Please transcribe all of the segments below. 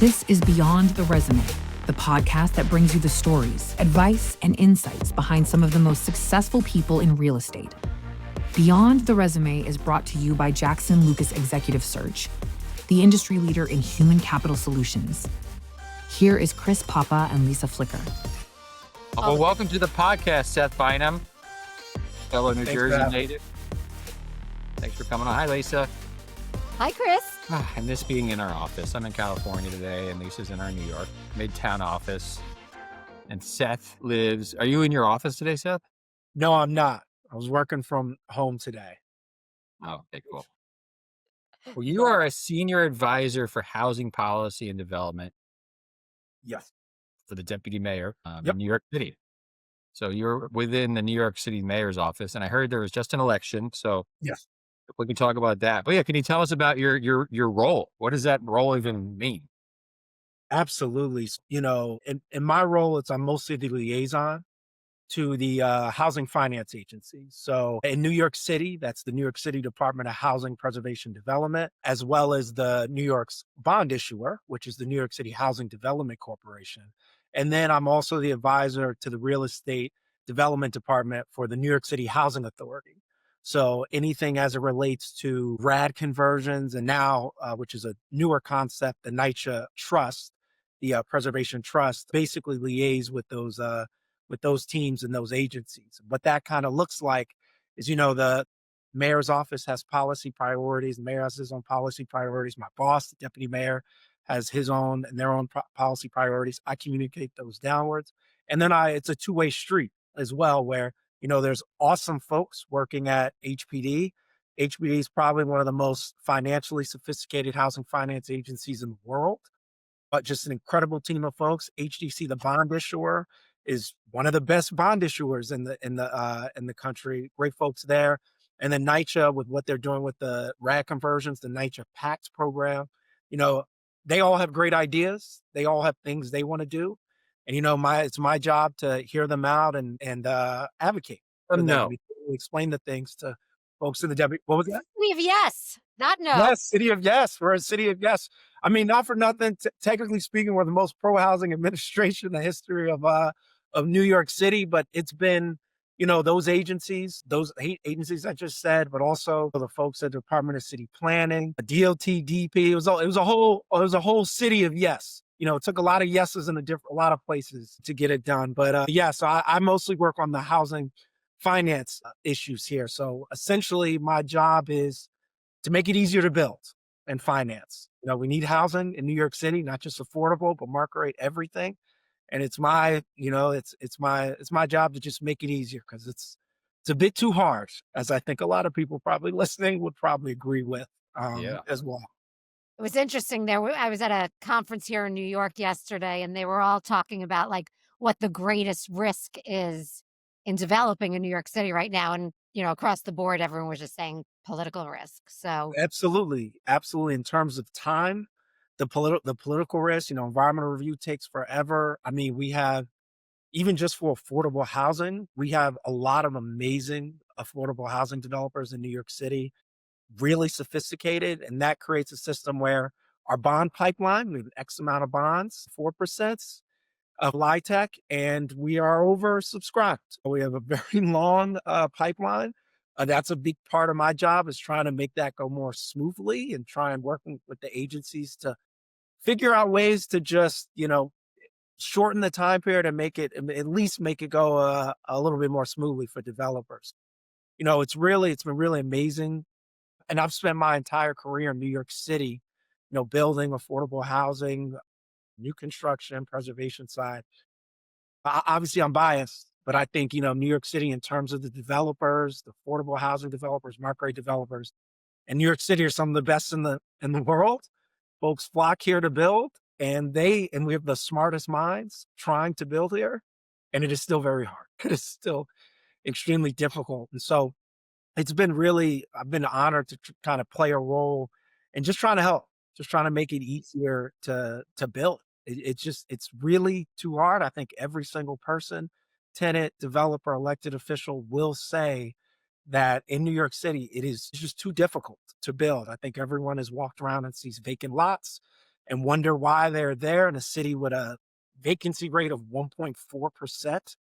This is Beyond the Resume, the podcast that brings you the stories, advice, and insights behind some of the most successful people in real estate. Beyond the Resume is brought to you by Jackson Lucas Executive Search, the industry leader in human capital solutions. Here is Chris Papa and Lisa Flicker. Well, welcome to the podcast, Seth Bynum, fellow New Jersey native. Thanks for coming on. Hi, Lisa. Hi, Chris. And this being in our office. I'm in California today, and Lisa's in our New York Midtown office. And Seth lives... Are you in your office today, Seth? No, I'm not. I was working from home today. Oh, okay, cool. Well, you are a senior advisor for housing policy and development. Yes. For the deputy mayor in New York City. So you're within the New York City mayor's office, and I heard there was just an election. So yes, we can talk about that. But yeah, can you tell us about your role? What does that role even mean? Absolutely. You know, in my role, I'm mostly the liaison to the housing finance agency. So in New York City, that's the New York City Department of Housing Preservation Development, as well as the New York's bond issuer, which is the New York City Housing Development Corporation. And then I'm also the advisor to the Real Estate Development Department for the New York City Housing Authority. So anything as it relates to RAD conversions, and now, which is a newer concept, the NYCHA Trust, the Preservation Trust, basically liaise with those teams and those agencies. What that kind of looks like is, you know, the mayor's office has policy priorities. The mayor has his own policy priorities. My boss, the deputy mayor, has his own and their own policy priorities. I communicate those downwards. And then it's a two-way street as well, where, you know, there's awesome folks working at HPD. HPD is probably one of the most financially sophisticated housing finance agencies in the world, but just an incredible team of folks. HDC, the bond issuer, is one of the best bond issuers in the country. Great folks there. And then NYCHA, with what they're doing with the RAD conversions, the NYCHA PACT program, you know, they all have great ideas. They all have things they want to do. And, you know, it's my job to hear them out and advocate for them. Explain the things to folks in the W. What was that? City of yes, not no. Yes, city of yes. We're a city of yes. I mean, not for nothing. Technically speaking, we're the most pro-housing administration in the history of New York City. But it's been, you know, those agencies I just said, but also the folks at the Department of City Planning, DOT, DP. It was a whole city of yes. You know, it took a lot of yeses in a lot of places to get it done. But so I mostly work on the housing finance issues here. So essentially, my job is to make it easier to build and finance. You know, we need housing in New York City, not just affordable, but market rate everything. And it's my job to just make it easier, because it's a bit too hard, as I think a lot of people probably listening would probably agree with as well. It was interesting there. I was at a conference here in New York yesterday, and they were all talking about like what the greatest risk is in developing in New York City right now. And, you know, across the board, everyone was just saying political risk. So absolutely. In terms of time, the political risk, you know, environmental review takes forever. I mean, we have, even just for affordable housing, we have a lot of amazing affordable housing developers in New York City, really sophisticated. And that creates a system where our bond pipeline, we have X amount of bonds, 4% of LIHTC, and we are oversubscribed. We have a very long pipeline. That's a big part of my job, is trying to make that go more smoothly and try and working with the agencies to figure out ways to just, you know, shorten the time period and at least make it go a little bit more smoothly for developers. You know, it's been really amazing. And I've spent my entire career in New York City, you know, building affordable housing, new construction, preservation side. Obviously, I'm biased, but I think, you know, New York City, in terms of the developers, the affordable housing developers, market rate developers, and New York City are some of the best in the world. Folks flock here to build, and we have the smartest minds trying to build here, and it is still very hard. It is still extremely difficult. And so I've been honored to kind of play a role in just trying to help, just trying to make it easier to build. It's really too hard. I think every single person, tenant, developer, elected official will say that in New York City, it's just too difficult to build. I think everyone has walked around and sees vacant lots and wonder why they're there in a city with a vacancy rate of 1.4%.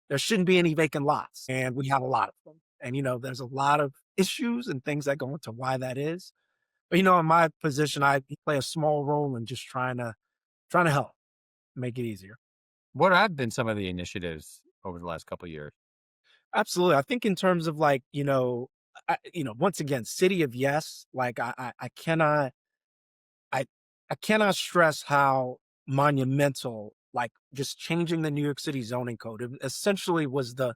There shouldn't be any vacant lots, and we have a lot of them. And, there's a lot of issues and things that go into why that is. But, in my position, I play a small role in just trying to help make it easier. What have been some of the initiatives over the last couple of years? Absolutely. I think in terms of like, once again, city of yes, like I cannot, I, I cannot stress how monumental, like just changing the New York City zoning code, it essentially was the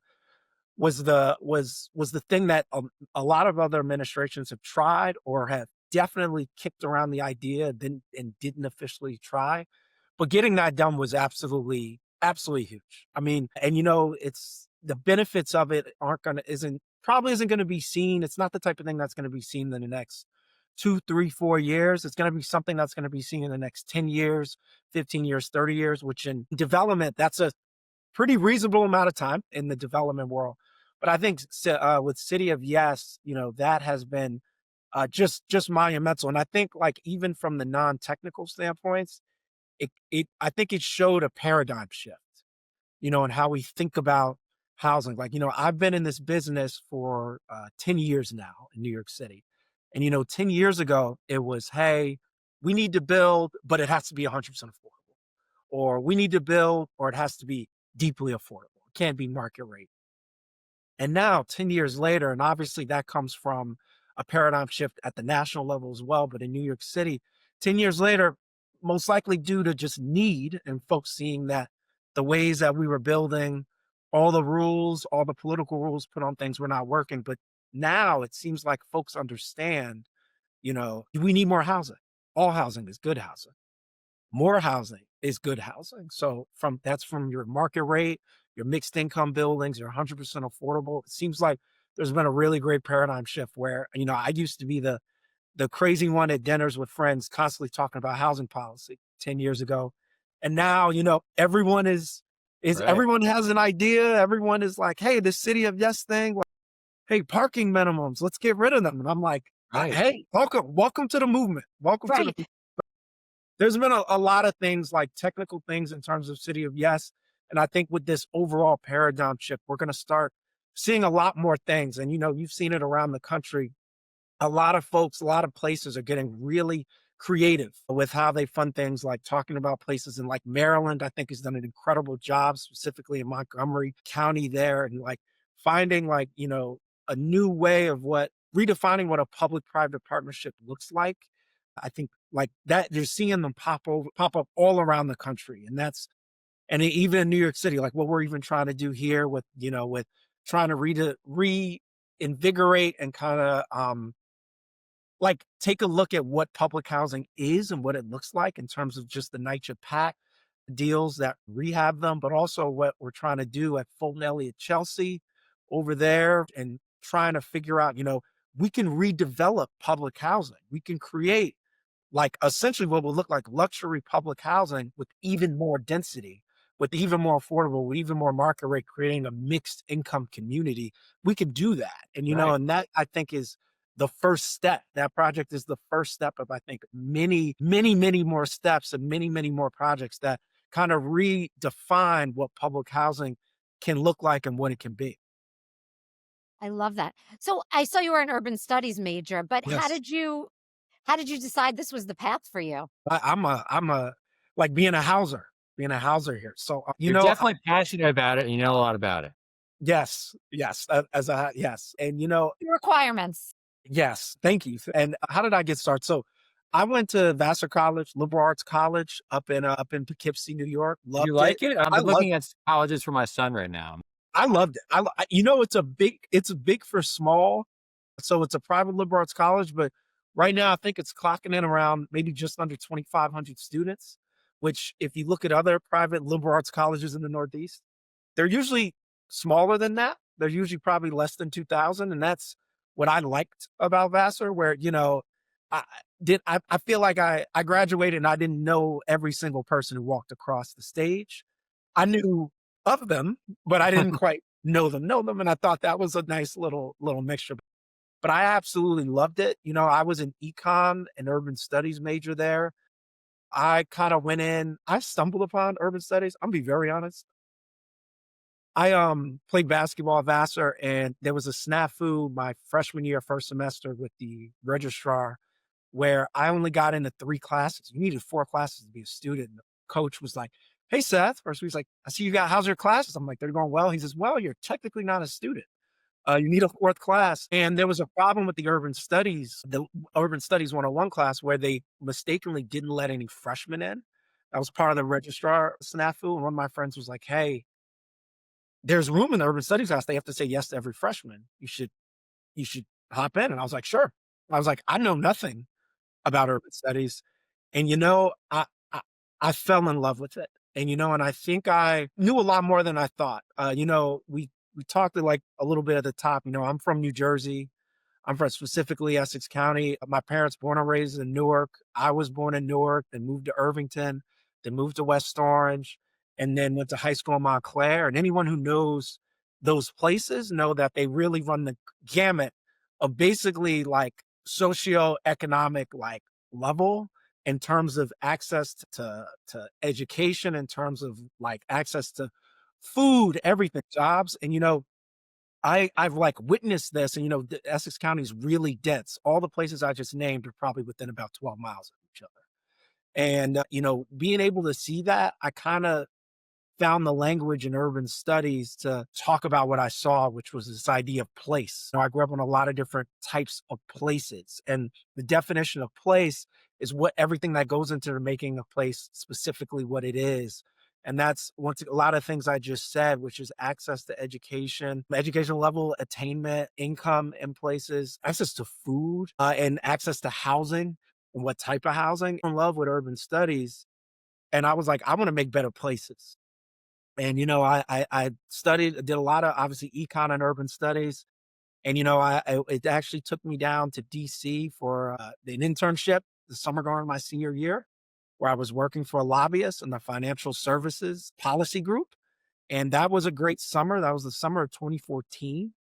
thing that a lot of other administrations have tried or have definitely kicked around the idea and didn't officially try. But getting that done was absolutely huge. I mean, and it's the benefits of it isn't going to be seen. It's not the type of thing that's going to be seen in the next 2, 3, 4 years. It's going to be something that's going to be seen in the next 10 years, 15 years, 30 years, which in development, that's a pretty reasonable amount of time in the development world. But I think with City of Yes, that has been just monumental. And I think like even from the non-technical standpoints, I think it showed a paradigm shift, in how we think about housing. Like, I've been in this business for 10 years now in New York City. And, 10 years ago, it was, hey, we need to build, but it has to be 100% affordable. Or we need to build, or it has to be deeply affordable. It can't be market rate. And now 10 years later, and obviously that comes from a paradigm shift at the national level as well, but in New York City, 10 years later, most likely due to just need and folks seeing that the ways that we were building, all the rules, all the political rules put on things were not working. But now it seems like folks understand, we need more housing. All housing is good housing. More housing is good housing. So that's from your market rate, your mixed income buildings, your 100% affordable. It seems like there's been a really great paradigm shift where, I used to be the crazy one at dinners with friends constantly talking about housing policy 10 years ago. And now, everyone Right. everyone has an idea. Everyone is like, hey, this City of Yes thing, like, hey, parking minimums, let's get rid of them. And I'm like, Right. hey, welcome to the movement. Welcome to Right. the There's been a lot of things like technical things in terms of City of Yes. And I think with this overall paradigm shift, we're going to start seeing a lot more things. And, you've seen it around the country. A lot of folks, a lot of places are getting really creative with how they fund things, like talking about places in like Maryland, I think has done an incredible job, specifically in Montgomery County there, and like finding like, a new way of redefining what a public-private partnership looks like. I think like that you're seeing them pop up all around the country. And even in New York City, like what we're even trying to do here with, with trying to reinvigorate and kind of, like take a look at what public housing is and what it looks like in terms of just the NYCHA PAC deals that rehab them, but also what we're trying to do at Fulton Elliott Chelsea over there and trying to figure out, we can redevelop public housing. We can create like essentially what will look like luxury public housing with even more density, with even more affordable, with even more market rate, creating a mixed income community. We can do that. And, Right. and that I think is the first step. That project is the first step of, I think, many, many, many more steps and many, many more projects that kind of redefine what public housing can look like and what it can be. I love that. So I saw you were an urban studies major, but Yes. how did you decide this was the path for you? I'm a like being a houser here. So, You're definitely passionate about it and you know a lot about it. yes, yes. And, The requirements. yes, thank you. And how did I get started? So I went to Vassar College, liberal arts college up in Poughkeepsie, New York. Do you Loved it. like it? I'm I loved looking at colleges for my son right now. I loved it. It's a big for small. So it's a private liberal arts college, but right now I think it's clocking in around maybe just under 2,500 students, which if you look at other private liberal arts colleges in the Northeast, they're usually smaller than that. They're usually probably less than 2,000. And that's what I liked about Vassar, where, I I feel like I graduated and I didn't know every single person who walked across the stage. I knew of them, but I didn't quite know them. And I thought that was a nice little mixture. But I absolutely loved it. I was an econ and urban studies major there. I kind of went in, I stumbled upon urban studies. I'm gonna be very honest. I played basketball at Vassar, and there was a snafu my freshman year, first semester with the registrar, where I only got into 3 classes. You needed 4 classes to be a student. And the coach was like, "Hey Seth," first he's like, "I see you got how's your classes?" I'm like, "They're going well." He says, "Well, you're technically not a student. You need a 4th class." And there was a problem with the urban studies 101 class where they mistakenly didn't let any freshmen in. That was part of the registrar snafu. And one of my friends was like, "Hey, there's room in the urban studies class. They have to say yes to every freshman. You should hop in." And I was like, "Sure." I was like, "I know nothing about urban studies." And, I I fell in love with it. And, and I think I knew a lot more than I thought. We talked like a little bit at the top. I'm from New Jersey. I'm from specifically Essex County. My parents born and raised in Newark. I was born in Newark, then moved to Irvington, then moved to West Orange, and then went to high school in Montclair. And anyone who knows those places know that they really run the gamut of basically like socioeconomic like level in terms of access to education, in terms of like access to food, everything, jobs. And I've like witnessed this, and the Essex County is really dense. All the places I just named are probably within about 12 miles of each other. And being able to see that, I kind of found the language in urban studies to talk about what I saw, which was this idea of place. I grew up in a lot of different types of places, and the definition of place is what everything that goes into making a place specifically what it is. And that's a lot of things I just said, which is access to education level, attainment, income in places, access to food, and access to housing and what type of housing. I'm in love with urban studies. And I was like, I want to make better places. And, I did a lot of obviously econ and urban studies. And, it actually took me down to DC for an internship the summer going into my senior year, where I was working for a lobbyist in the financial services policy group. And that was a great summer. That was the summer of 2014.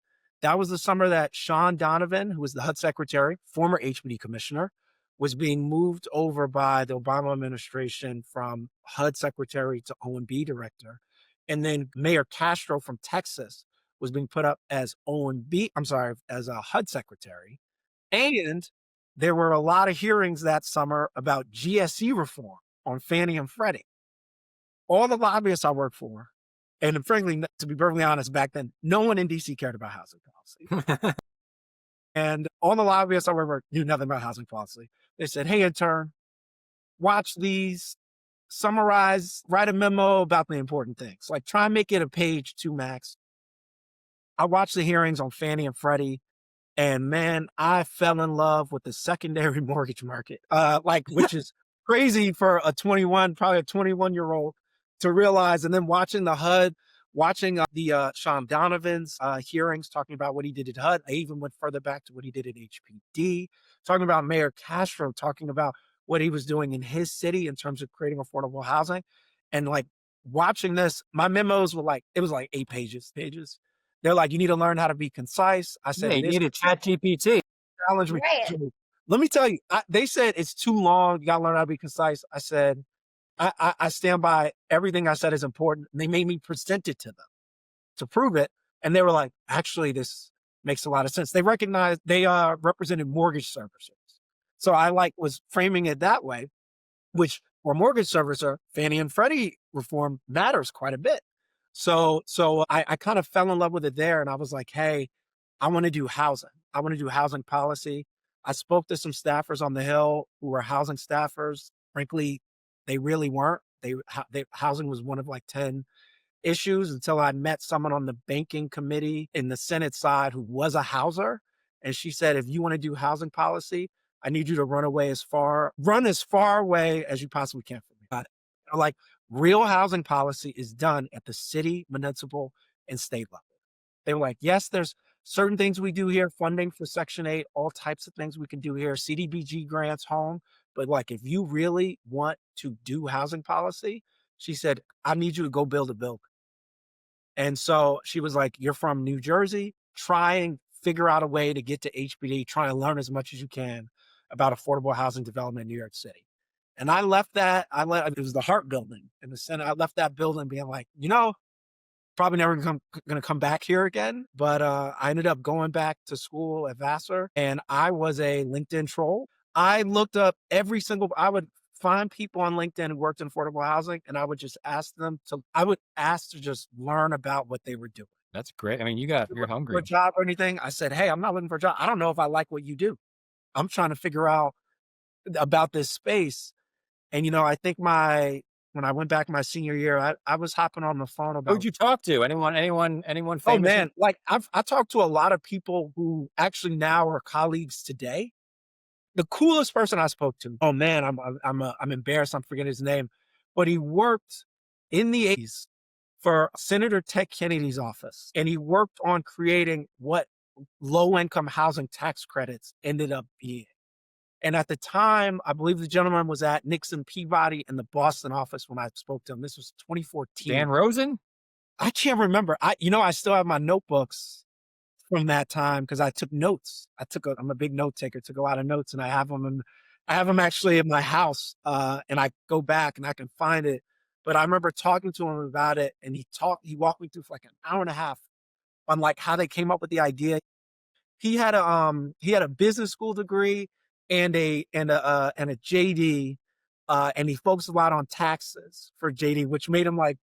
That was the summer that Sean Donovan, who was the HUD secretary, former HBD commissioner, was being moved over by the Obama administration from HUD secretary to O&B director. And then Mayor Castro from Texas was being put up as as a HUD secretary. And there were a lot of hearings that summer about GSE reform on Fannie and Freddie. All the lobbyists I worked for, and frankly, to be perfectly honest, back then, no one in DC cared about housing policy. And all the lobbyists I worked for knew nothing about housing policy. They said, "Hey, intern, watch these, summarize, write a memo about the important things. Like try and make it a page 2 max." I watched the hearings on Fannie and Freddie, and man, I fell in love with the secondary mortgage market, which is crazy for probably a 21-year-old to realize. And then watching the HUD, watching the Sean Donovan's hearings, talking about what he did at HUD. I even went further back to what he did at HPD, talking about Mayor Castro, talking about what he was doing in his city in terms of creating affordable housing. And like watching this, my memos were it was like 8 pages. They're like, "You need to learn how to be concise." I said, Yeah, you need a chat GPT. challenge me. Right. Let me tell you, they said it's too long. You got to learn how to be concise. I said, I stand by everything I said is important. And they made me present it to them to prove it. And they were like, "Actually, this makes a lot of sense." They recognized they represented mortgage servicers. So I was framing it that way, which for a mortgage servicer, Fannie and Freddie reform matters quite a bit. So I kind of fell in love with it there. And I was like, "Hey, I want to do housing. I want to do housing policy." I spoke to some staffers on the Hill who were housing staffers. Frankly, they really weren't. Housing was one of like 10 issues until I met someone on the banking committee in the Senate side who was a houser. And she said, "If you want to do housing policy, I need you to run as far away as you possibly can from me." Like real housing policy is done at the city, municipal, and state level. They were like, "Yes, there's certain things we do here, funding for Section 8, all types of things we can do here, CDBG grants, home. But like, if you really want to do housing policy," she said, "I need you to go build a building." And so she was like, "You're from New Jersey, try and figure out a way to get to HBD, try and learn as much as you can about affordable housing development in New York City." And I left that, it was the Hart building in the center. I left that building being like, probably never gonna come back here again. But I ended up going back to school at Vassar, and I was a LinkedIn troll. I looked up I would find people on LinkedIn who worked in affordable housing, and I would just ask to just learn about what they were doing. That's great. I mean, you're For hungry. a job or anything. I said, hey, I'm not looking for a job. I don't know if I like what you do. I'm trying to figure out about this space. And I think when I went back my senior year, I was hopping on the phone about. Who'd you talk to? Anyone Oh famous? man, like I talked to a lot of people who actually now are colleagues today. The coolest person I spoke to, oh man, I'm embarrassed, I'm forgetting his name, but he worked in the 80s for Senator Ted Kennedy's office, and he worked on creating what low-income housing tax credits ended up being. And at the time, I believe the gentleman was at Nixon Peabody in the Boston office when I spoke to him. This was 2014. Dan Rosen? I can't remember. I still have my notebooks from that time because I took notes. I'm a big note taker, took a lot of notes, and I have them actually in my house. And I go back and I can find it. But I remember talking to him about it, and he walked me through for like an hour and a half on like how they came up with the idea. He had a business school degree and a JD, and he focused a lot on taxes for JD, which made him like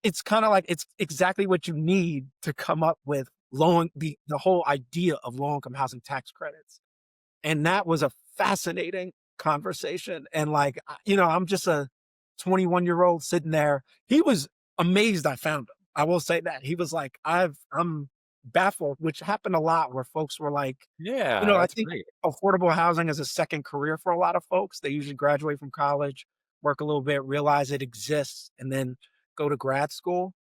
it's kind of like it's exactly what you need to come up with the whole idea of low income housing tax credits. And that was a fascinating conversation. And like, I'm just a 21-year-old sitting there. He was amazed I found him. I will say that. He was like, I'm baffled, which happened a lot where folks were like, Yeah, I that's think great. affordable housing is a second career for a lot of folks. They usually graduate from college, work a little bit, realize it exists, and then go to grad school.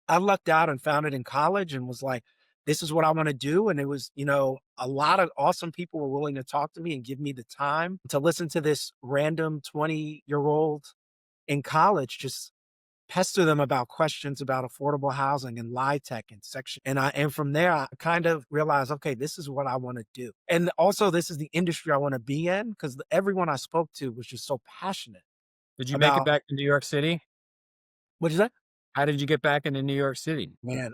I lucked out and found it in college and was like, this is what I want to do. And it was, a lot of awesome people were willing to talk to me and give me the time to listen to this random 20-year-old in college just pester them about questions about affordable housing and LIHTC and section. And from there, I kind of realized, okay, this is what I want to do. And also this is the industry I want to be in because everyone I spoke to was just so passionate. Did you make it back to New York City? What is that? How did you get back into New York City? Man.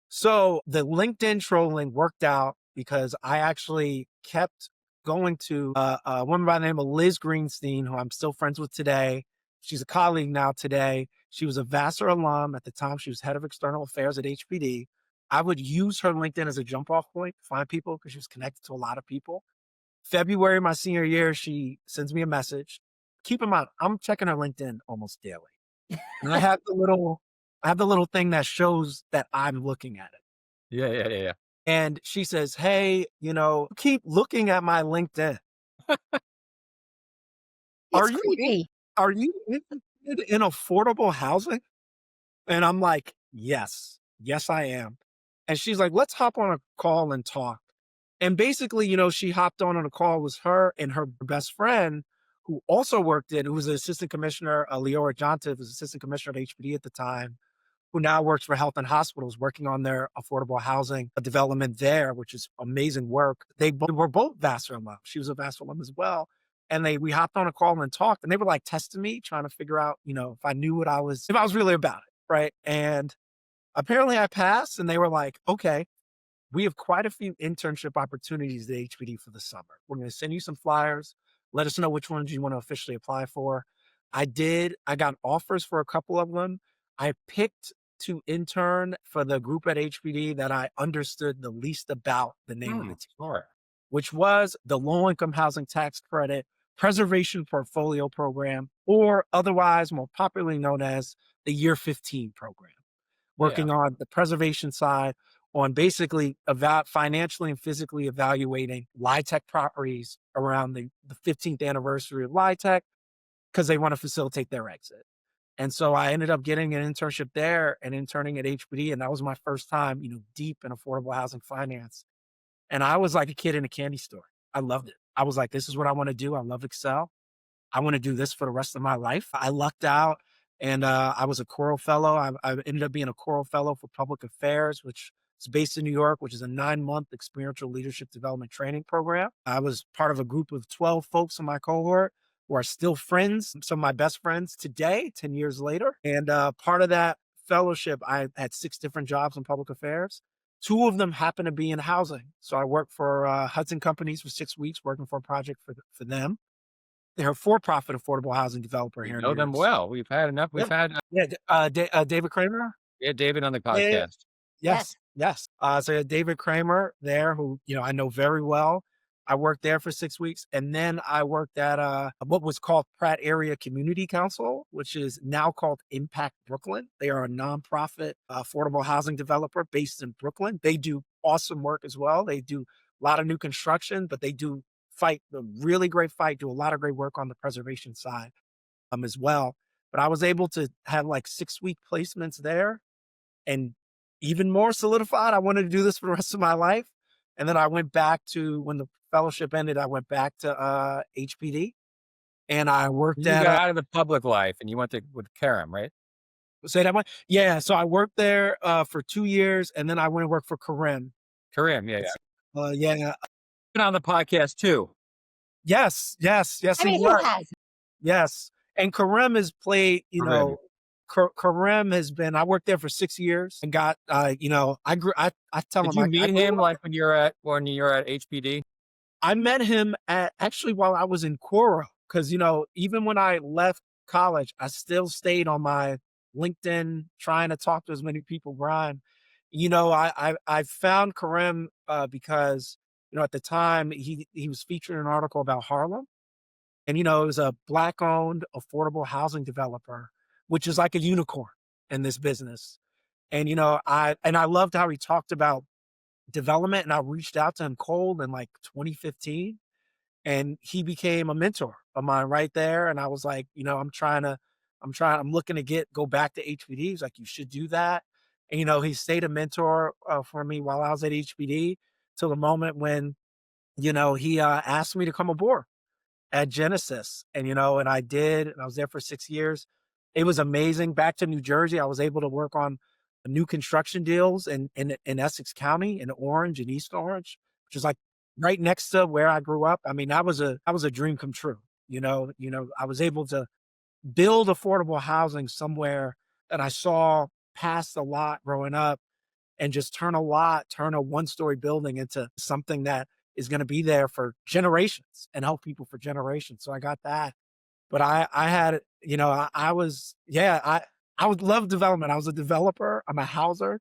So the LinkedIn trolling worked out because I actually kept going to a woman by the name of Liz Greenstein, who I'm still friends with today. She's a colleague now today. She was a Vassar alum. At the time, she was head of external affairs at HPD. I would use her LinkedIn as a jump off point to find people because she was connected to a lot of people. February, my senior year, she sends me a message. Keep in mind, I'm checking her LinkedIn almost daily. And I have the little thing that shows that I'm looking at it. Yeah. And she says, hey, keep looking at my LinkedIn. It's creepy. Are you interested in affordable housing? And I'm like, yes, I am. And she's like, let's hop on a call and talk. And basically, she hopped on a call with her and her best friend who also who was an assistant commissioner, Leora Jontiv was assistant commissioner at HPD at the time, who now works for Health and Hospitals, working on their affordable housing development there, which is amazing work. They were both Vassar alum. She was a Vassar alum as well. And we hopped on a call and talked, and they were like testing me, trying to figure out, if I knew if I was really about it. Right. And apparently I passed, and they were like, okay, we have quite a few internship opportunities at HPD for the summer. We're going to send you some flyers. Let us know which ones you want to officially apply for. I did. I got offers for a couple of them. I picked to intern for the group at HPD that I understood the least about the name of the team, which was the Low Income Housing Tax Credit Preservation Portfolio Program, or otherwise more popularly known as the Year 15 program, working on the preservation side, on basically financially and physically evaluating LIHTC properties around the 15th anniversary of LIHTC because they want to facilitate their exit. And so I ended up getting an internship there and interning at HPD. And that was my first time, deep in affordable housing finance. And I was like a kid in a candy store. I loved it. I was like, this is what I want to do. I love Excel. I want to do this for the rest of my life. I lucked out and I was a Choral Fellow. I ended up being a Choral Fellow for Public Affairs, which is based in New York, which is a 9-month experiential leadership development training program. I was part of a group of 12 folks in my cohort who are still friends, some of my best friends today, 10 years later. And part of that fellowship, I had 6 different jobs in public affairs. 2 of them happened to be in housing. So I worked for Hudson Companies for 6 weeks, working for a project for them. They're a for-profit affordable housing developer We here in know New York them City. well. We've had enough. We've Yeah. had Yeah, David Kramer? we had David on the Yeah, yeah. podcast. Yes, yes. So I had David Kramer there, who, I know very well. I worked there for 6 weeks, and then I worked at what was called Pratt Area Community Council, which is now called Impact Brooklyn. They are a nonprofit affordable housing developer based in Brooklyn. They do awesome work as well. They do a lot of new construction, but they do fight a really great fight, do a lot of great work on the preservation side as well. But I was able to have like 6-week placements there, and even more solidified, I wanted to do this for the rest of my life. And then I went back to, when the fellowship ended, I went back to HPD, and I worked You at got out of the public life and you went to with Karam, right? say that one. Yeah, so I worked there for 2 years, and then I went and worked for Karim. Karim, yeah, yeah. Yeah, Been on the podcast too. yes, I he mean, who was. has? Yes, and Karim has played. Karim. Karim has been. I worked there for 6 years and got. I grew. I tell Did him. you meet grew him up- like when you're at HPD? I met him actually while I was in Coro, because even when I left college, I still stayed on my LinkedIn trying to talk to as many people. Brian, I found Karim because at the time he was featured in an article about Harlem, and it was a Black owned affordable housing developer, which is like a unicorn in this business. And I loved how he talked about development, and I reached out to him cold in like 2015, and he became a mentor of mine right there. And I was like, I'm looking to go back to HPD. He's like, you should do that. And he stayed a mentor for me while I was at HPD, till the moment when he asked me to come aboard at Genesis. And I did, and I was there for 6 years. It was amazing. Back to New Jersey, I was able to work on new construction deals in Essex County, in Orange and East Orange, which is like right next to where I grew up. I mean, that was a dream come true. I was able to build affordable housing somewhere that I saw past a lot growing up, and just turn a 1-story building into something that is going to be there for generations and help people for generations. So I got that. But I had, I was, I would love development. I was a developer. I'm a houser.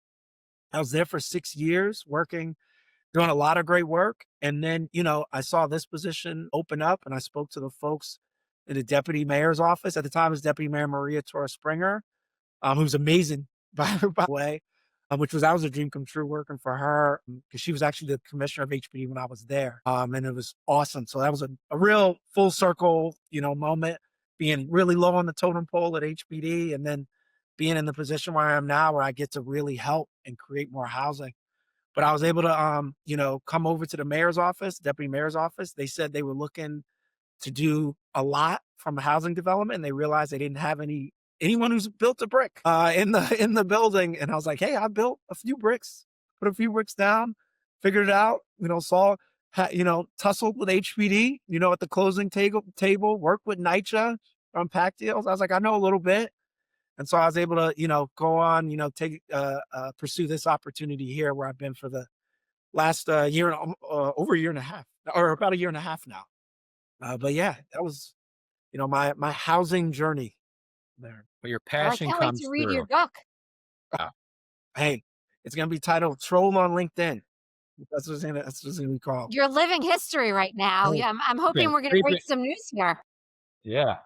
I was there for 6 years working, doing a lot of great work. And then, I saw this position open up, and I spoke to the folks in the deputy mayor's office. At the time, it was Deputy Mayor Maria Torres Springer, who's amazing, by the way, that was a dream come true working for her, because she was actually the commissioner of HPD when I was there. And it was awesome. So that was a real full circle, moment, being really low on the totem pole at HPD, and then being in the position where I am now, where I get to really help and create more housing. But I was able to, come over to the mayor's office, deputy mayor's office. They said they were looking to do a lot from housing development, and they realized they didn't have anyone who's built a brick in the building. And I was like, hey, I built a few bricks, put a few bricks down, figured it out, tussled with HPD, at the closing table, worked with NYCHA on PAC deals. I was like, I know a little bit. And so I was able to, go on, pursue this opportunity here, where I've been for the last year, over a year and a half, or about a year and a half now. But yeah, that was, my housing journey there. Well, your Well, I passion can't wait comes to read through. your book. Hey, it's going to be titled Troll on LinkedIn. That's what it's going to be called. You're living history right now. Oh, Yeah, I'm hoping we're going to break some news here. Yeah.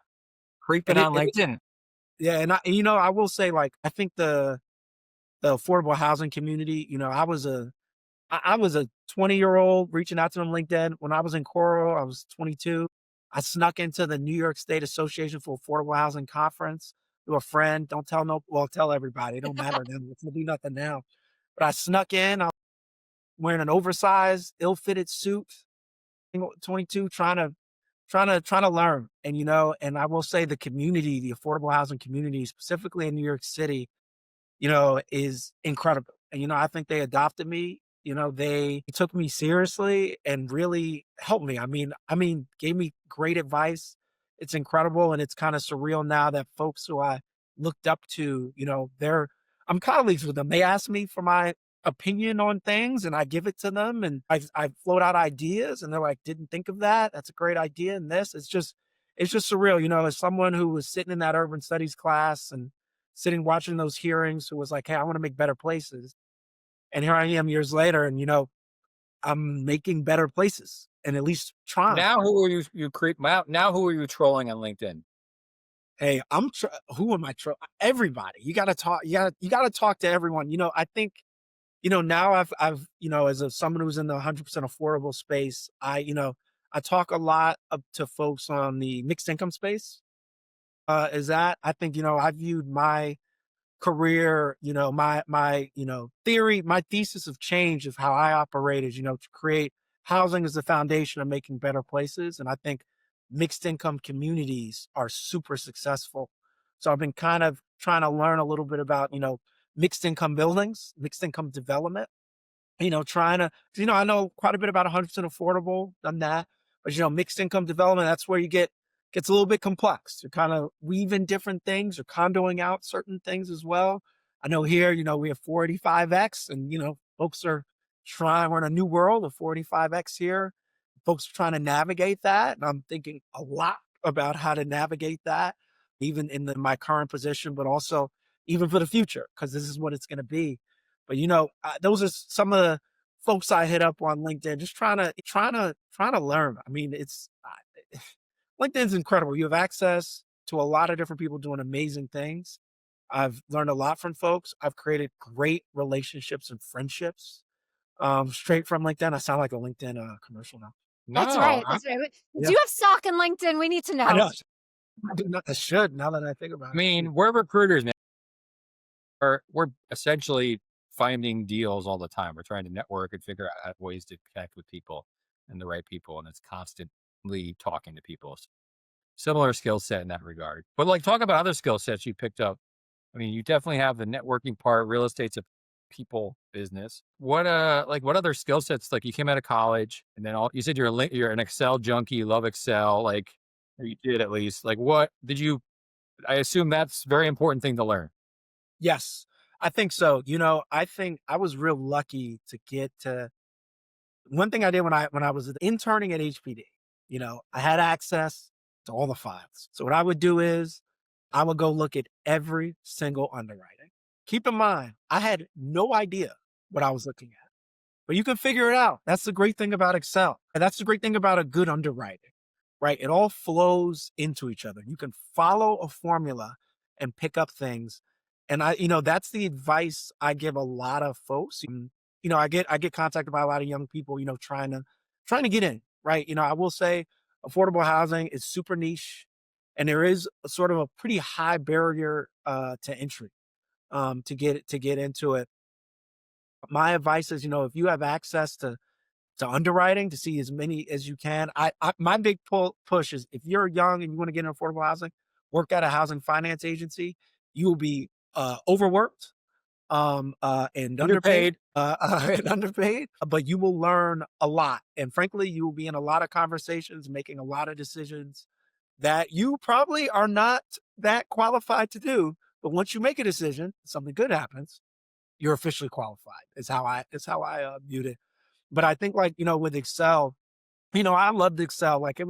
Creeping And on LinkedIn. Yeah. And I will say, like, I think the affordable housing community, I was a 20-year-old reaching out to them LinkedIn. When I was in Coro, I was 22. I snuck into the New York State Association for Affordable Housing Conference to a friend. Don't tell tell everybody. It don't matter then. It's gonna do nothing now. But I snuck in. I was wearing an oversized, ill-fitted suit. 22, trying to learn. And I will say the community, the affordable housing community, specifically in New York City, is incredible. And I think they adopted me. They took me seriously and really helped me. I mean, gave me great advice it's incredible. And it's kind of surreal now that folks who I looked up to, I'm colleagues with them. They ask me for my opinion on things and I give it to them and I float out ideas and they're like, didn't think of that. That's a great idea. And it's just surreal, as someone who was sitting in that urban studies class and sitting watching those hearings who was like, hey, I want to make better places. And here I am years later and, I'm making better places and at least trying. Now who are you creep now who are you trolling on LinkedIn? Hey, who am I trolling? Everybody. You got to talk. You got to talk to everyone. I think, now I've, as someone who's in the 100% affordable space, I talk a lot to folks on the mixed income space. I think, I viewed my career, my thesis of change of how I operate is, to create housing as the foundation of making better places. And I think mixed income communities are super successful. So I've been kind of trying to learn a little bit about, mixed income buildings, mixed income development, trying to, I know quite a bit about 100% affordable, done that, but, mixed income development, that's where gets a little bit complex. You're kind of weaving different things or condoing out certain things as well. I know here, we have 485X and, folks are we're in a new world of 485X here. Folks are trying to navigate that. And I'm thinking a lot about how to navigate that, even in my current position, but also even for the future, because this is what it's going to be. But, those are some of the folks I hit up on LinkedIn, just trying to learn. I mean, LinkedIn's incredible. You have access to a lot of different people doing amazing things. I've learned a lot from folks. I've created great relationships and friendships straight from LinkedIn. I sound like a LinkedIn commercial now. That's No, right. That's right. Yeah. Do you have stock in LinkedIn? We need to know. I know. I should, now that I think about I it. mean, we're recruiters now. We're essentially finding deals all the time. We're trying to network and figure out ways to connect with people and the right people. And it's constantly talking to people. Similar skill set in that regard. But like, talk about other skill sets you picked up. I mean, you definitely have the networking part. Real estate's a people business. What other skill sets? Like, you came out of college and then you said you're an Excel junkie. You love Excel. Like, or you did at least. Like, what did you? I assume that's a very important thing to learn. Yes, I think so. I think I was real lucky to get to one thing I did when I was interning at HPD. I had access to all the files. So what I would do is I would go look at every single underwriting. Keep in mind, I had no idea what I was looking at, but you can figure it out. That's the great thing about Excel. And that's the great thing about a good underwriting, right? It all flows into each other. You can follow a formula and pick up things. And that's the advice I give a lot of folks. I get contacted by a lot of young people, trying to get in, right? I will say affordable housing is super niche and there is a sort of a pretty high barrier to entry to get into it. My advice is, if you have access to underwriting, to see as many as you can. My big push is, if you're young and you want to get into affordable housing, work at a housing finance agency. You will be overworked and underpaid, but you will learn a lot. And frankly, you will be in a lot of conversations, making a lot of decisions that you probably are not that qualified to do. But once you make a decision, something good happens, you're officially qualified. Is how I viewed it. But I think, like, with Excel, I loved Excel. Like,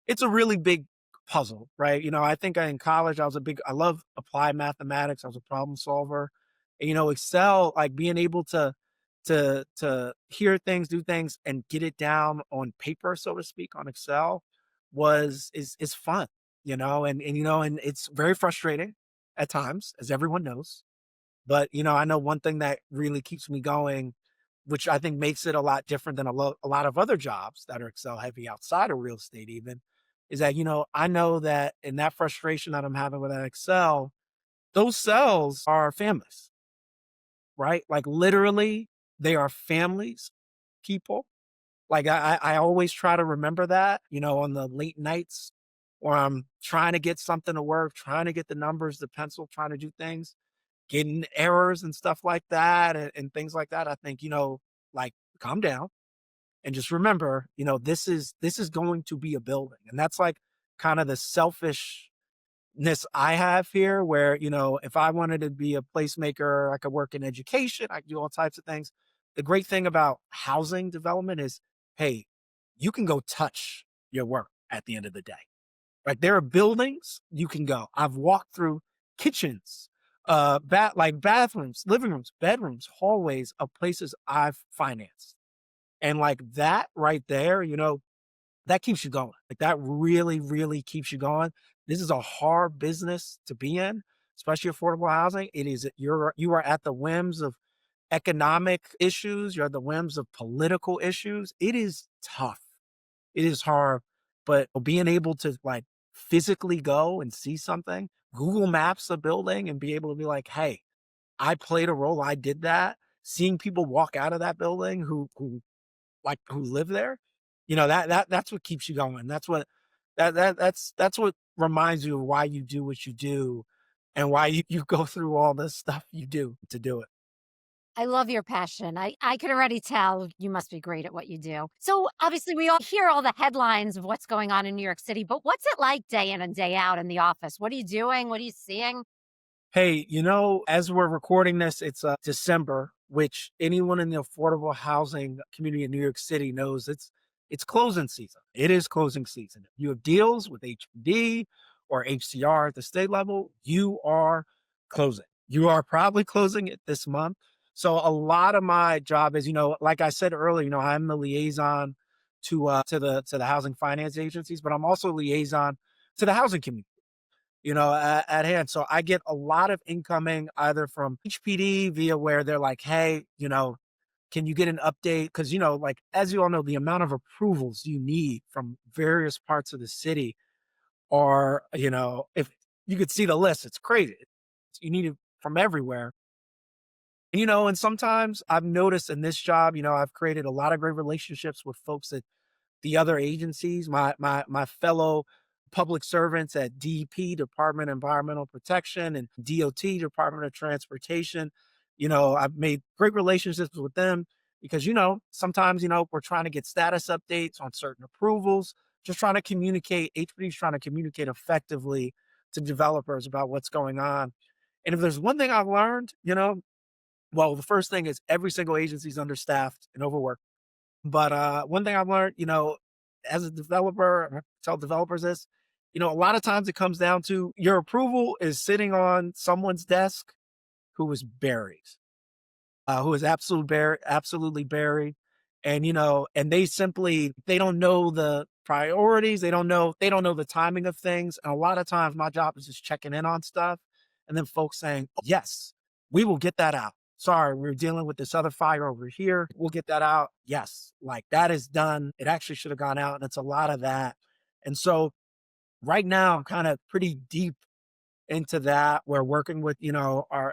it's a really big puzzle, right? I think in college, I love applied mathematics. I was a problem solver. And, Excel, like being able to hear things, do things, and get it down on paper, so to speak, on Excel is fun, and it's very frustrating at times, as everyone knows. But, I know one thing that really keeps me going, which I think makes it a lot different than a lot of other jobs that are Excel heavy outside of real estate even, is that, I know that in that frustration that I'm having with that Excel, those cells are families, right? Like, literally, they are families, people. Like, I always try to remember that, on the late nights where I'm trying to get something to work, trying to get the numbers, the pencil, trying to do things, getting errors and stuff like that and things like that. I think, like, calm down and just remember, this is going to be a building. And that's like kind of the selfishness I have here where, if I wanted to be a placemaker, I could work in education, I could do all types of things. The great thing about housing development is, hey, you can go touch your work at the end of the day. Like there are buildings you can go. I've walked through kitchens, like bathrooms, living rooms, bedrooms, hallways of places I've financed. And like that right there, that keeps you going. Like that really, really keeps you going. This is a hard business to be in, especially affordable housing. You are at the whims of economic issues. You're at the whims of political issues. It is tough. It is hard, but being able to like physically go and see something, Google Maps a building and be able to be like, hey, I played a role. I did that. Seeing people walk out of that building who live there, that's what keeps you going. That's what reminds you of why you do what you do and why you go through all this stuff you do to do it. I love your passion. I can already tell you must be great at what you do. So obviously we all hear all the headlines of what's going on in New York City, but what's it like day in and day out in the office? What are you doing? What are you seeing? Hey, as we're recording this, it's December, which anyone in the affordable housing community in New York City knows it's closing season. It is closing season. If you have deals with HPD or HCR at the state level, you are closing. You are probably closing it this month. So a lot of my job is, like I said earlier, I'm the liaison to the housing finance agencies, but I'm also liaison to the housing community, at hand. So I get a lot of incoming either from HPD via where they're like, hey, can you get an update? Because, like, as you all know, the amount of approvals you need from various parts of the city are, if you could see the list, it's crazy. You need it from everywhere. And sometimes I've noticed in this job, I've created a lot of great relationships with folks at the other agencies, my fellow public servants at DEP, Department of Environmental Protection, and DOT, Department of Transportation. I've made great relationships with them because, sometimes, we're trying to get status updates on certain approvals, just trying to communicate. HPD is trying to communicate effectively to developers about what's going on. And if there's one thing I've learned, well, the first thing is every single agency is understaffed and overworked. But one thing I've learned, as a developer, I tell developers this, a lot of times it comes down to your approval is sitting on someone's desk who is buried, who is absolutely buried. And, and they don't know the priorities. They don't know the timing of things. And a lot of times my job is just checking in on stuff. And then folks saying, oh, yes, we will get that out. Sorry, we're dealing with this other fire over here. We'll get that out. Yes, like that is done. It actually should have gone out. And it's a lot of that. And so right now I'm kind of pretty deep into that. We're working with, with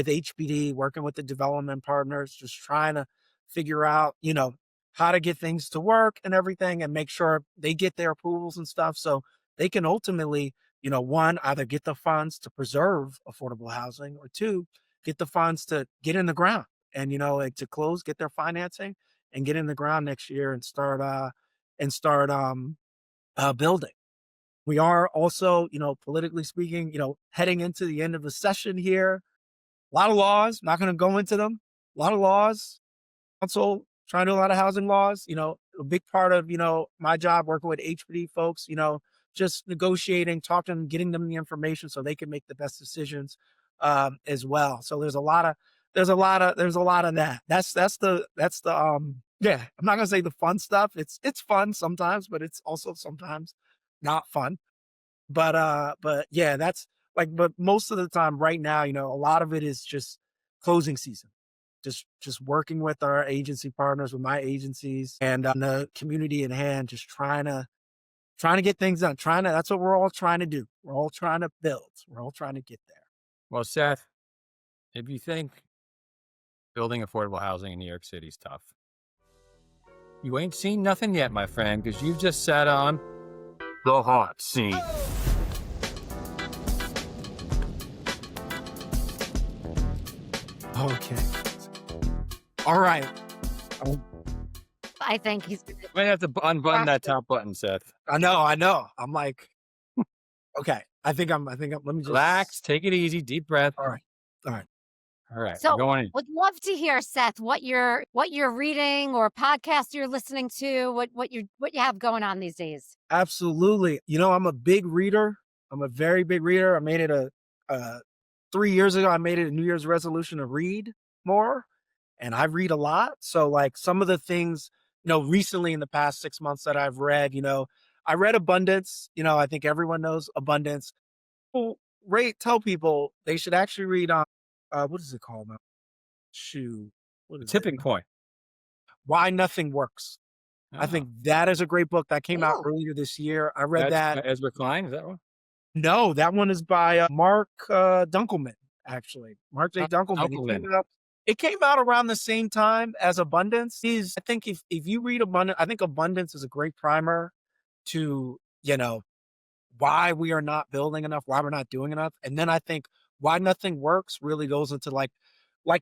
HPD, working with the development partners, just trying to figure out, how to get things to work and everything and make sure they get their approvals and stuff. So they can ultimately, one, either get the funds to preserve affordable housing, or two, get the funds to get in the ground and, to get their financing and get in the ground next year and start building. We are also, politically speaking, heading into the end of the session here. A lot of laws, not going to go into them. A lot of laws. Council trying to do a lot of housing laws. A big part of, my job working with HPD folks, just negotiating, talking to them, getting them the information so they can make the best decisions as well. So there's a lot of that. That's the yeah, I'm not gonna say the fun stuff. It's fun sometimes, but it's also sometimes not fun. But yeah, but most of the time right now, a lot of it is just closing season. Just working with our agency partners, with my agencies and the community in hand, just trying to get things done. That's what we're all trying to do. We're all trying to build. We're all trying to get there. Well, Seth, if you think building affordable housing in New York City is tough, you ain't seen nothing yet, my friend, because you've just sat on the hot seat. Okay. All right. I think he's Might have to unbutton that top button, Seth. I know. I'm like, okay. I think I'm, let me just Relax, take it easy, deep breath. All right. All right, So, we're going in. would love to hear, Seth, what you're reading or podcast you're listening to, what you have going on these days. Absolutely. I'm a big reader. I'm a very big reader. I made it 3 years ago, I made it a New Year's resolution to read more, and I read a lot. So like some of the things, recently in the past 6 months that I've read, I read Abundance. I think everyone knows Abundance. Well, tell people they should actually read what is it called now? What is it? Tipping Point. Why Nothing Works. I think that is a great book that came out earlier this year. I read that. Ezra Klein, is that one? No, that one is by Mark Dunkelman, actually. Mark J. Dunkelman. It came out around the same time as Abundance. I think if you read Abundance, I think Abundance is a great primer to, why we are not building enough, why we're not doing enough. And then I think Why Nothing Works really goes into like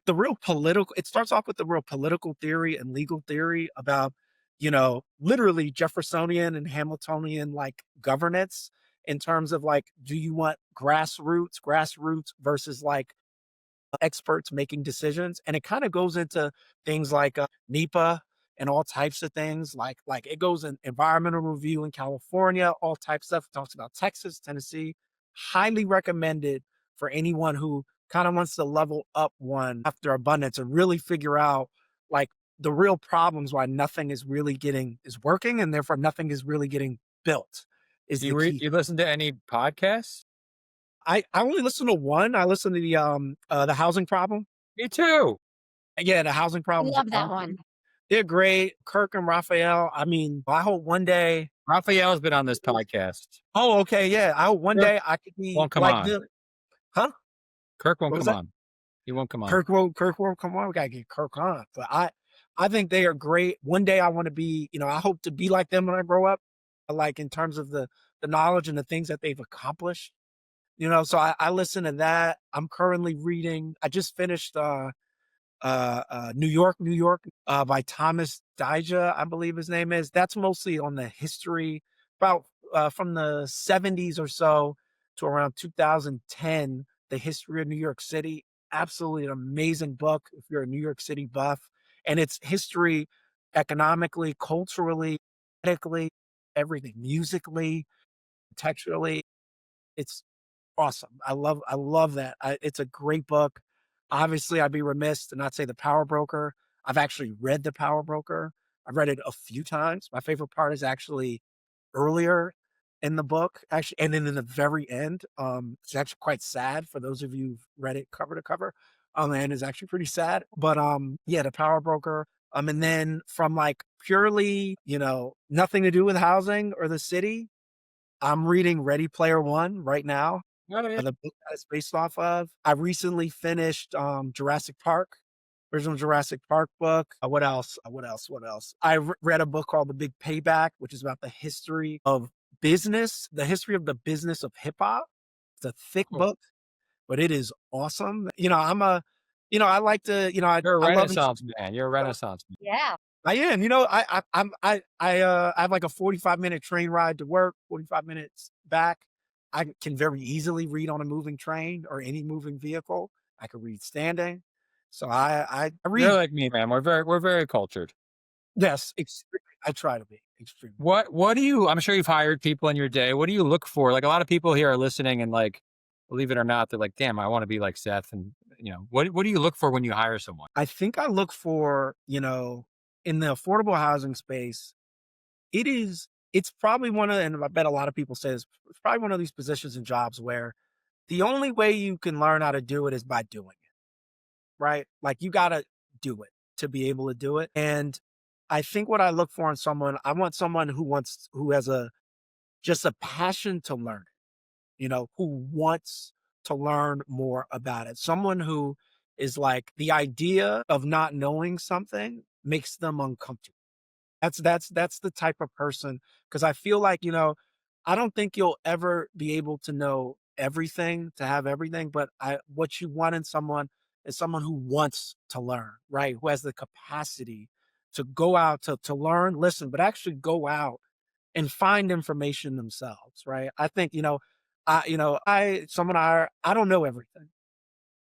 the real political, it starts off with the real political theory and legal theory about, literally Jeffersonian and Hamiltonian like governance in terms of like, do you want grassroots versus like experts making decisions? And it kind of goes into things like NEPA and all types of things. Like it goes in environmental review in California, all types of stuff. It talks about Texas, Tennessee. Highly recommended for anyone who kind of wants to level up one after Abundance and really figure out like the real problems why nothing is really is working, and therefore nothing is really getting built. You listen to any podcasts? I only listen to one. I listen to the Housing Problem. Me too. Yeah, the Housing Problem. Love that one. They're great. Kirk and Raphael. I mean, I hope one day. Raphael's been on this podcast. Oh, okay. Yeah. I hope one day I could be won't come like on. them. Huh? Kirk won't come on. He won't come on. Kirk won't come on. We gotta get Kirk on. But I think they are great. One day I want to be, I hope to be like them when I grow up. Like in terms of the knowledge and the things that they've accomplished. So I listen to that. I'm currently reading. I just finished New York, by Thomas Dijah, I believe his name is. That's mostly on the history about from the 70s or so to around 2010, the history of New York City. Absolutely an amazing book if you're a New York City buff. And it's history economically, culturally, politically, everything, musically, textually. It's awesome. I love that. It's a great book. Obviously, I'd be remiss to not say The Power Broker. I've actually read The Power Broker. I've read it a few times. My favorite part is actually earlier in the book, actually, and then in the very end. It's actually quite sad for those of you who've read it cover to cover. The end is actually pretty sad. But yeah, The Power Broker. And then from like purely, nothing to do with housing or the city, I'm reading Ready Player One right now. The book that it's based off of. I recently finished Jurassic Park, original Jurassic Park book. What else? I read a book called The Big Payback, which is about the history of business, the history of the business of hip hop. It's a thick book, but it is awesome. I like to, You're a Renaissance man. You're a Renaissance man. Yeah. I am. I have like a 45-minute train ride to work, 45 minutes back. I can very easily read on a moving train or any moving vehicle. I can read standing. So I read. You're like me, man. We're very cultured. Yes, I try to be extremely. What do you? I'm sure you've hired people in your day. What do you look for? Like a lot of people here are listening, and like, believe it or not, they're like, "Damn, I want to be like Seth." And what do you look for when you hire someone? I think I look for in the affordable housing space. It's probably one of, and I bet a lot of people say this, it's probably one of these positions and jobs where the only way you can learn how to do it is by doing it, right? Like you got to do it to be able to do it. And I think what I look for in someone, I want someone who has just a passion to learn, who wants to learn more about it. Someone who is like the idea of not knowing something makes them uncomfortable. That's the type of person, because I feel like, I don't think you'll ever be able to know everything, to have everything, but what you want in someone is someone who wants to learn, right? Who has the capacity to go out to learn, listen, but actually go out and find information themselves, right? I think, I don't know everything.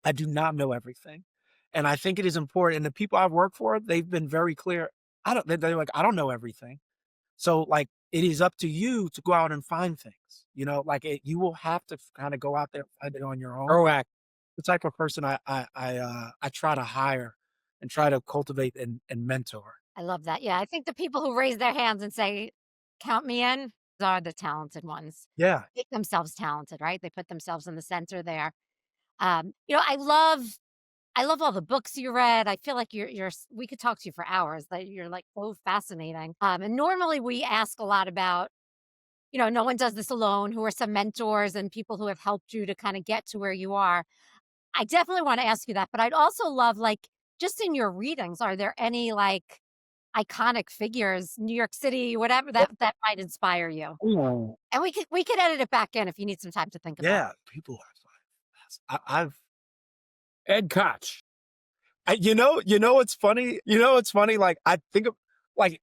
I do not know everything. And I think it is important. And the people I've worked for, they've been very clear. They're like, I don't know everything. So like, it is up to you to go out and find things, you will have to kind of go out there and find it on your own. Proactive. The type of person I try to hire and try to cultivate and mentor. I love that. Yeah, I think the people who raise their hands and say, "Count me in," are the talented ones. Yeah. Make themselves talented, right? They put themselves in the center there. I love all the books you read. I feel like we could talk to you for hours. That you're like so fascinating. And normally we ask a lot about, no one does this alone. Who are some mentors and people who have helped you to kind of get to where you are? I definitely want to ask you that, but I'd also love, like, just in your readings, are there any like iconic figures, New York City, whatever that might inspire you? Oh, And we could edit it back in if you need some time to think about yeah. it. People are. I've Ed Koch. What's funny? It's funny. Like I think of, I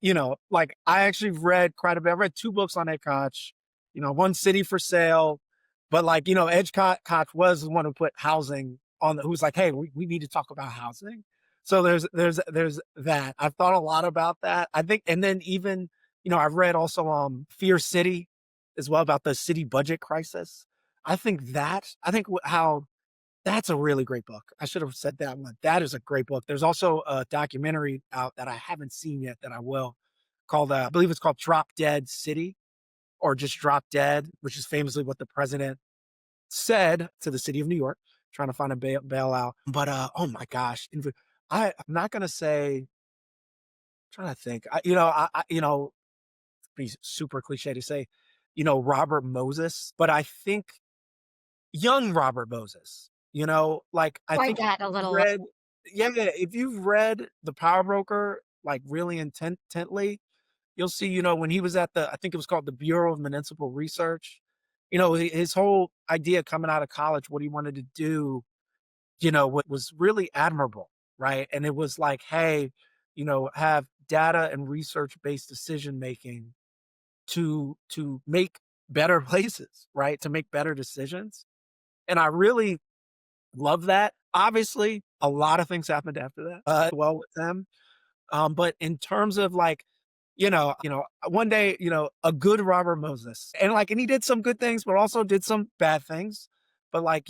actually read quite a bit. I read 2 books on Ed Koch. One City for Sale, but Ed Koch was the one who put housing on. Who's like, hey, we need to talk about housing. So there's that. I've thought a lot about that. I think, and then even I've read also Fear City as well, about the city budget crisis. I think how that's a really great book. I should have said that one. That is a great book. There's also a documentary out that I haven't seen yet that I will, called, I believe it's called Drop Dead City, or just Drop Dead, which is famously what the president said to the city of New York, trying to find a bailout. But oh my gosh, I'm not gonna say. Trying to think. Be super cliche to say, Robert Moses, but I think young Robert Moses. I Quite think if that a you've little. read, yeah, if you've read The Power Broker, like really intently, you'll see, when he was at I think it was called the Bureau of Municipal Research, his whole idea coming out of college, what he wanted to do, what was really admirable, right? And it was like, hey, have data and research based decision making to make better places, right? To make better decisions. And I really love that. Obviously, a lot of things happened after that, well with them. But in terms of one day, a good Robert Moses, and he did some good things, but also did some bad things. But I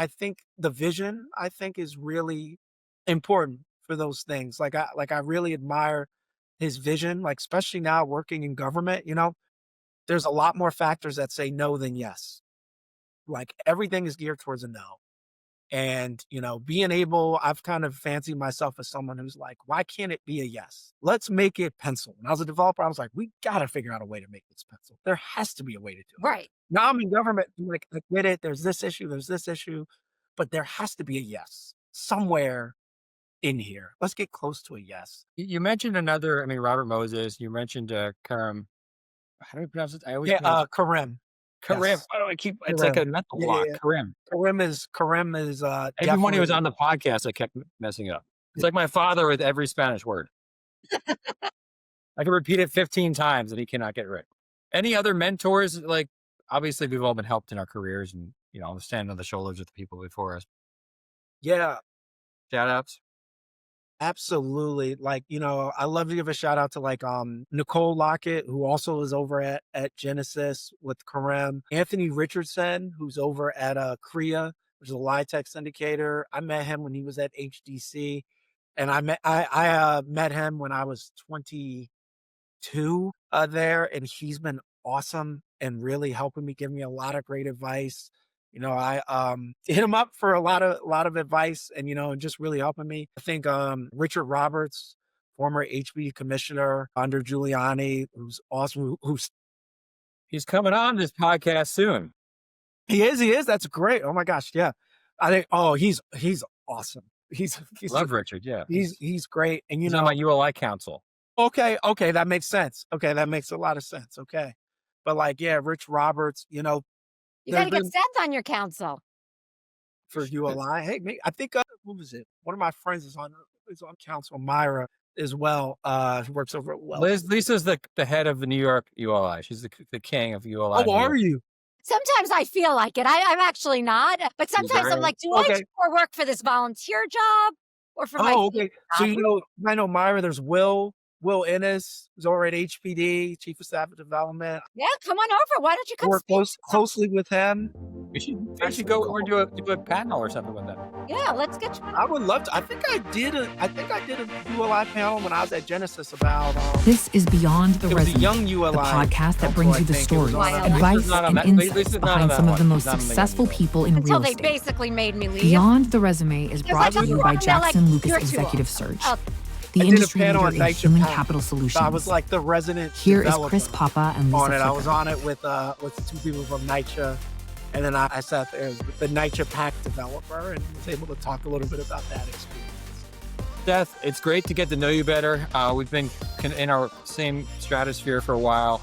think the vision, I think, is really important for those things. I really admire his vision, especially now working in government, there's a lot more factors that say no than yes. Everything is geared towards a no. And, I've kind of fancied myself as someone who's like, why can't it be a yes? Let's make it pencil. When I was a developer, I was like, we got to figure out a way to make this pencil. There has to be a way to do it. Right. Now I'm in government. I'm like, I get it. There's this issue, but there has to be a yes somewhere in here. Let's get close to a yes. You mentioned Robert Moses. You mentioned Karim. How do you pronounce it? I always Yeah, pronounce Karim. Karim. Yes. Why do I keep? It's like a Karim. mental Yeah, block. yeah, yeah. Karim. Karim is Even when he was definitely. on the podcast, I kept messing it up. It's like my father with every Spanish word. I can repeat it 15 times and he cannot get it right. Any other mentors? Like, obviously, we've all been helped in our careers and, stand on the shoulders of the people before us. Yeah, Shout outs. absolutely. I love to give a shout out to Nicole Lockett, who also is over at Genesis with Karim. Anthony Richardson, who's over at CREA, which is a LIHTC syndicator. I met him when he was at HDC, and I met him when I was 22 there, and he's been awesome and really helping me, give me a lot of great advice. I hit him up for a lot of advice, and and just really helping me. I think Richard Roberts, former HB commissioner under Giuliani, who's awesome. He's coming on this podcast soon. He is. That's great. Oh my gosh, yeah. I think. Oh, he's awesome. He's Love Richard. Yeah. he's great. And He's on my ULI council. okay, that makes sense. Okay, that makes a lot of sense. Okay, but yeah, Rich Roberts, You got there's to get been Seth on your council. for ULI. Hey, I think what was it? One of my friends is on council, Myra. as well. Who works over at Wells. Lisa's the head of the New York ULI. She's the king of ULI. Oh, are you? Sometimes I feel like it. I'm actually not. But sometimes I'm like, do I do more work for this volunteer job or for my okay. So I know Myra, there's Will Ennis, who's over at HPD, Chief of Staff of Development. Yeah, come on over. Why don't you come work closely with him? We should go or do a panel or something with them. Yeah, let's get you. I would love to. I think I did a ULI panel when I was at Genesis about. This is Beyond the Resume, young ULI, the podcast that brings you the stories, advice, and insights behind some of the most successful people in real estate. Until they basically made me leave. Beyond the Resume is brought to you by Jackson Lucas Executive Search, the industry leader in human capital solutions. So I was like the resident. Here is Chris Papa and Lisa Flicker. I was on it with two people from NYCHA. And then I sat there with the NYCHA PAC developer and was able to talk a little bit about that experience. Seth, it's great to get to know you better. We've been in our same stratosphere for a while.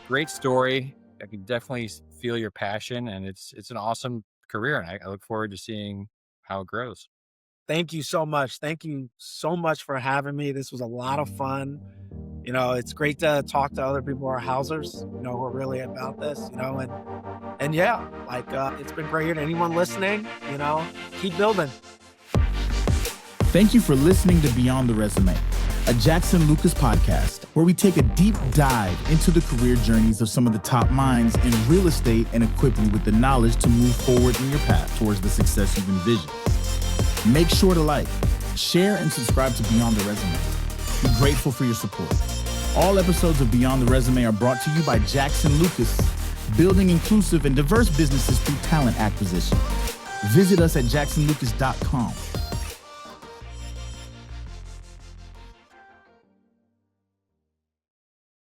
Great story. I can definitely feel your passion, and it's an awesome career, and I look forward to seeing how it grows. Thank you so much. Thank you so much for having me. This was a lot of fun. It's great to talk to other people who are Housers, who are really about this, and yeah, it's been great. And anyone listening, keep building. Thank you for listening to Beyond the Resume, a Jackson Lucas podcast where we take a deep dive into the career journeys of some of the top minds in real estate and equip you with the knowledge to move forward in your path towards the success you've envisioned. Make sure to like, share, and subscribe to Beyond the Resume. We're grateful for your support. All episodes of Beyond the Resume are brought to you by Jackson Lucas, building inclusive and diverse businesses through talent acquisition. Visit us at jacksonlucas.com.